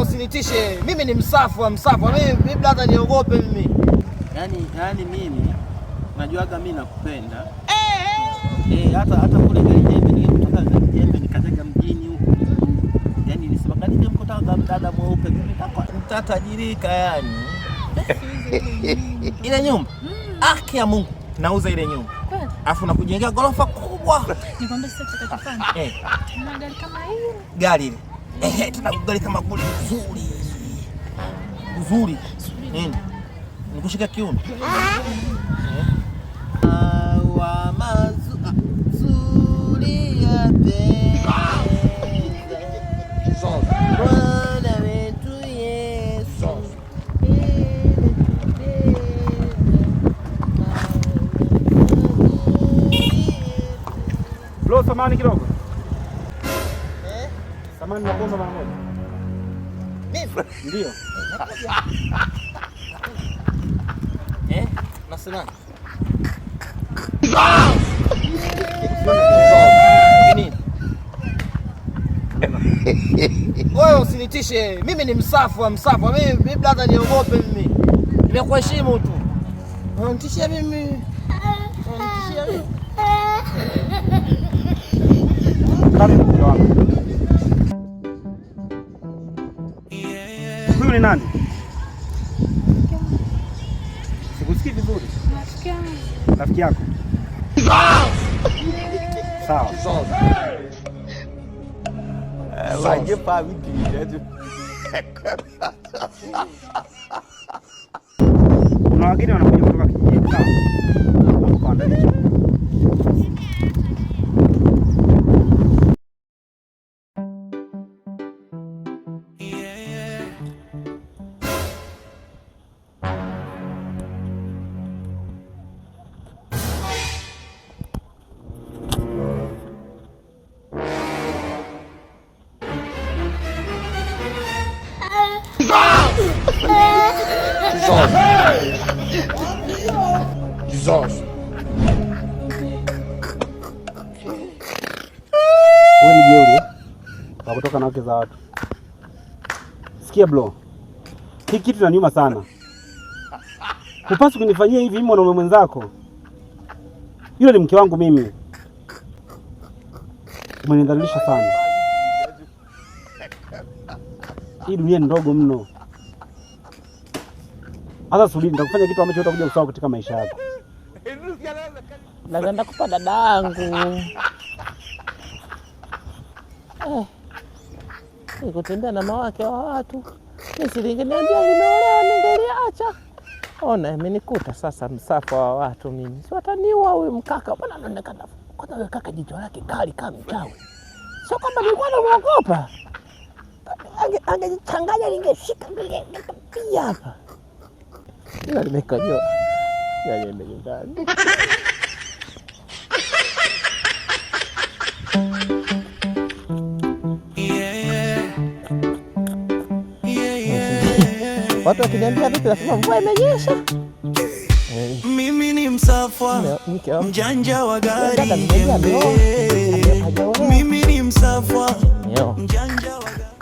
usinitishe. Mimi ni msafu. Mimi brother niogope mimi. Yaani mimi najuaga mimi nakupenda. Hata kule jembe nikatega mjini huko. Yaani nisema kanije mkutaka mdada mweupe mimi nitatajirika yani. Ile nyumba. Haki ya Mungu. Nauza ile nyumba. Alafu nakujengea gorofa kubwa. Nikwambia sasa tutakafanya. Tuna gari kama hili. Gari ile. Tuna gari kama goli nzuri. Nini? Nikushika kiuno. Wa mazuri ya Bwana wetu Yesu. Bro, samani kidogo. Samani na bomba mara moja. Mimi? Ndio. Nasema. Nini? Wewe usinitishe. Mimi ni msafu. Mimi brother niogope mimi. Nimekuheshimu tu. Unitishia mimi. Huyu ni nani? Sikusikii vizuri. Rafiki yako. Sawa. Waje pa vipi? Kuna wageni wanakuja kutoka kijiji. Sawa. Jesus. Wewe ni jeuri wa kutoka na wake za watu. Sikia bro. Hii kitu kinaniuma sana. Hupaswi kunifanyia hivi mwanaume mwenzako. Yule ni mke wangu mimi. Umenidhalilisha sana. Hii dunia ni ndogo mno. Hata subiri nitakufanya kitu ambacho utakuja kusahau katika maisha yako. Naenda kupa dadangu. Nikutembea na mawake wa watu. Nisingeniambia nimeolewa ningeliacha. Ona imenikuta sasa msafa wa watu mimi. Si wataniua huyu mkaka. Bwana anaonekana kwanza yule kaka jicho lake kali kama mchawi. Sio kwamba nilikuwa namuogopa. Angejichanganya ningeshika ningepia hapa. Ila limekojoa. Yaani ndani. Watu wakiniambia vipi nasema mvua imenyesha. Mimi ni msafwa mjanja wa gari. Mimi ni msafwa mjanja wa gari.